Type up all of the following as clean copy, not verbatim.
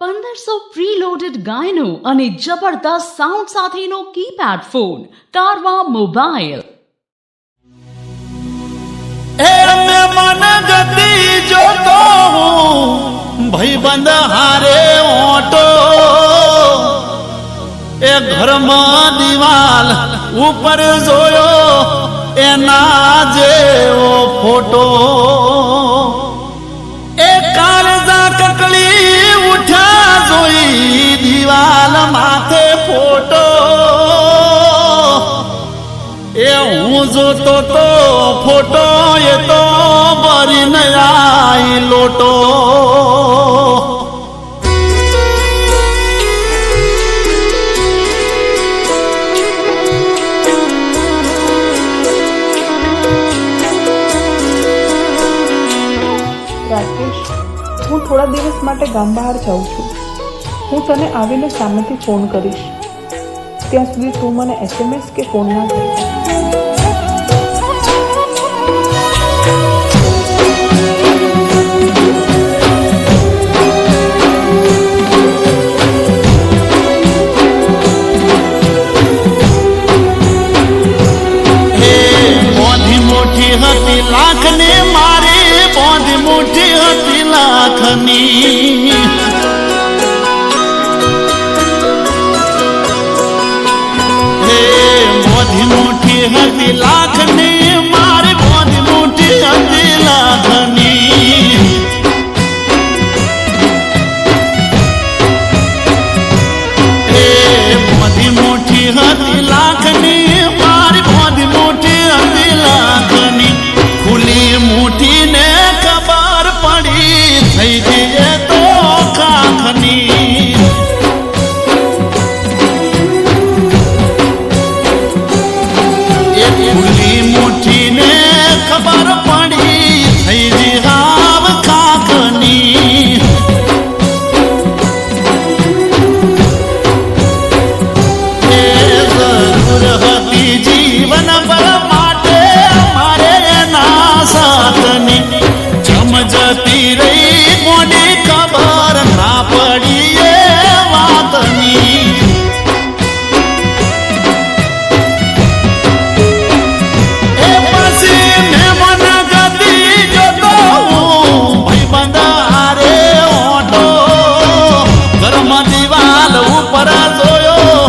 1500 preloaded ગાયનો અને જબરદસ્ત sound સાથેનો કીપેડ ફોન કારવા મોબાઈલ. મન ગતિ જોતો હું ભાઈબંધ હારે ઓટો એ ઘરમાં દિવાલ ઉપર જોયો એના જેવો ફોટો એ કાળજા કકળી ઉઠા જોઈ દિવાલ માથે ફોટો એ હું જોતો તો ફોટો એ તો ભરીને આઈ લોટો. રાકેશ, હું થોડા દિવસ માટે ગામ બહાર જાઉં છું. હું તને આવીને સામેથી ફોન કરીશ. ત્યાં સુધી તું મને SMS કે ફોન ના કરજે. મોટી હતી લાખની મારી બોંધી મોટી હતી લાખની હે બોંધી મોટી હતી લાખની મારી બોંધી મોટી હતી લાખની હે બોંધી મોટી હતી લાખની મારી બોંધી મોટી હતી લાખની ખુલી મુઠી ને ખબર પડી થઈ જઈએ તો કાખની એ ખુલી મુઠી ને ખબર પડી થઈ જઈ હાવ કાખની એ જરૂર હતી જીવન પર જતી રહી મોડી ખબર ના પડી એ વાતની એ પછી મેં મન ગતિ જોતો હું ભાઈબંધ હારે ઓટો ઘરમાં દિવાલ ઉપર જોયો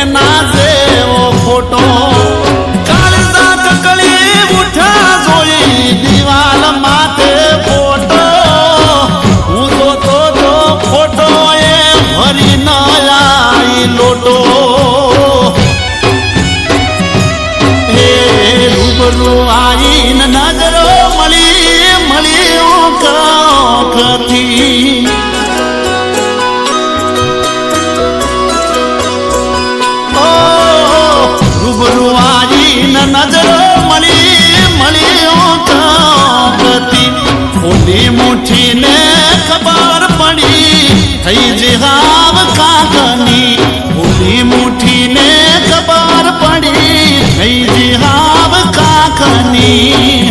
એના જેવો ફોટો કાળજા કકળી ઉઠા જોઈ દિવાલ માથે ફોટો હું જોતો તો ફોટો એ ભરી ન આઈ લોટો હે રૂબરૂ આઈને નજરો મળી ઓખથી રૂબરૂ આઈને નજરો મળી ઓખથી ખોલી મુઠી ને ખબર પડી થઈ જે હાવ કાગની ખોલી મુઠી ને ખબર પડી થઈ જે હાવ કાગની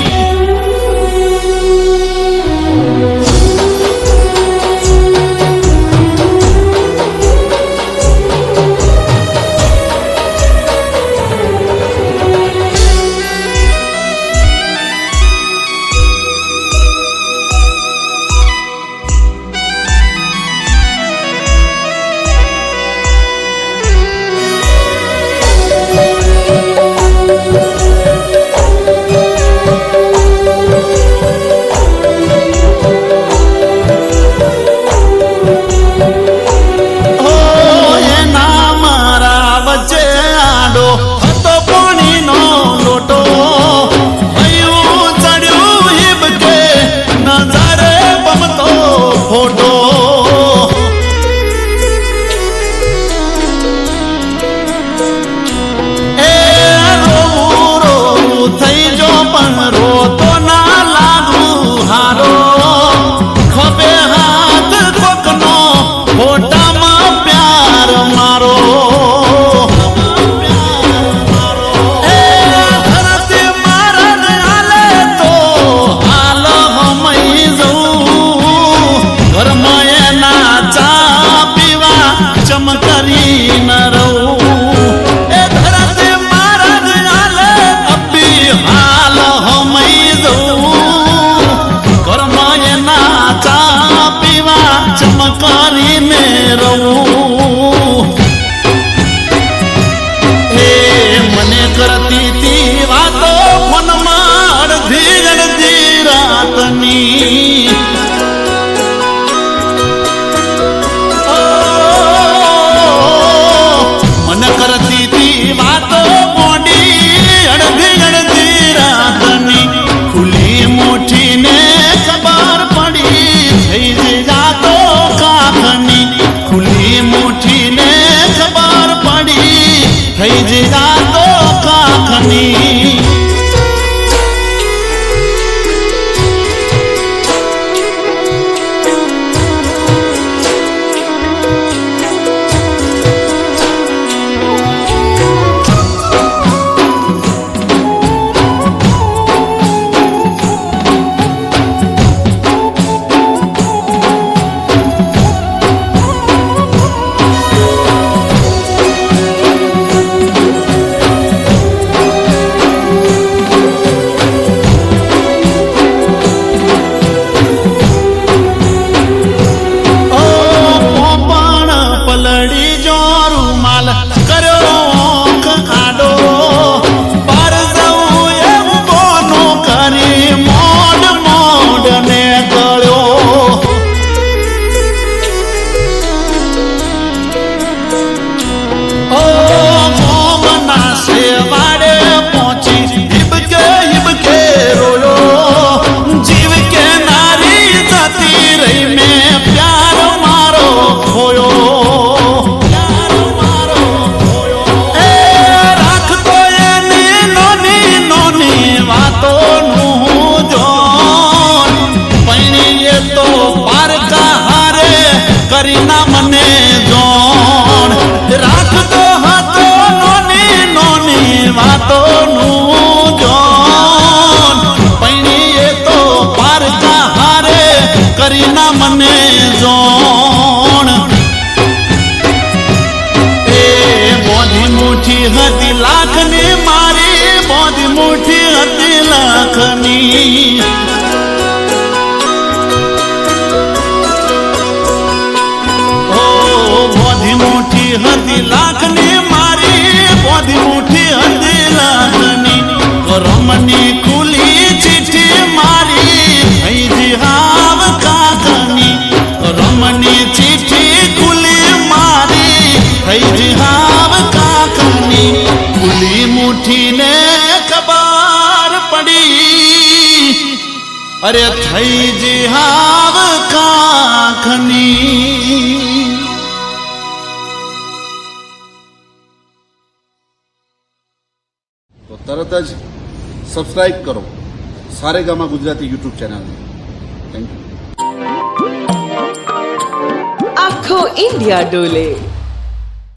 ઘરમાં એના ચા હારીને રહું હે મને કરતી તી વાતો મનમાં અડધી અડધી રાતની મને કરતી તી વાતો મોડી અડધી અડધી રાતની ખુલ્લી મુઠ્ઠીને ખબર પડી થઈ જ જાતો કાખની ખુલ્લી મુઠ્ઠીને ખબર પડી થઈ જ જાતો કાખની કરીના મને જોણ રાખતો હતો નોની નોની વાતોનું જોણ પૈણીએ તો પારકા હારે કરીના મને જોણ એ બોધી મુઠ્ઠી હતી લાખની મારી બોધી મુઠ્ઠી હતી લાખની મુઠ્ઠી હતી લાખની મારી બોધી મુઠ્ઠી હતી લાખની રમની ખુલી ચીઠી મારી થઈ જી હાવ કાકની રમની ચીઠી ખુલી મારી થઈ જી હાવ કાકની ખુલી મુઠ્ઠીને ખબર પડી અરે થઈ જી હાવ કાકની તો તરત જ સબસ્ક્રાઇબ કરો સારેગામા ગુજરાતી યુટ્યુબ ચેનલને. Thank you. આખો ઇન્ડિયા ડોલે.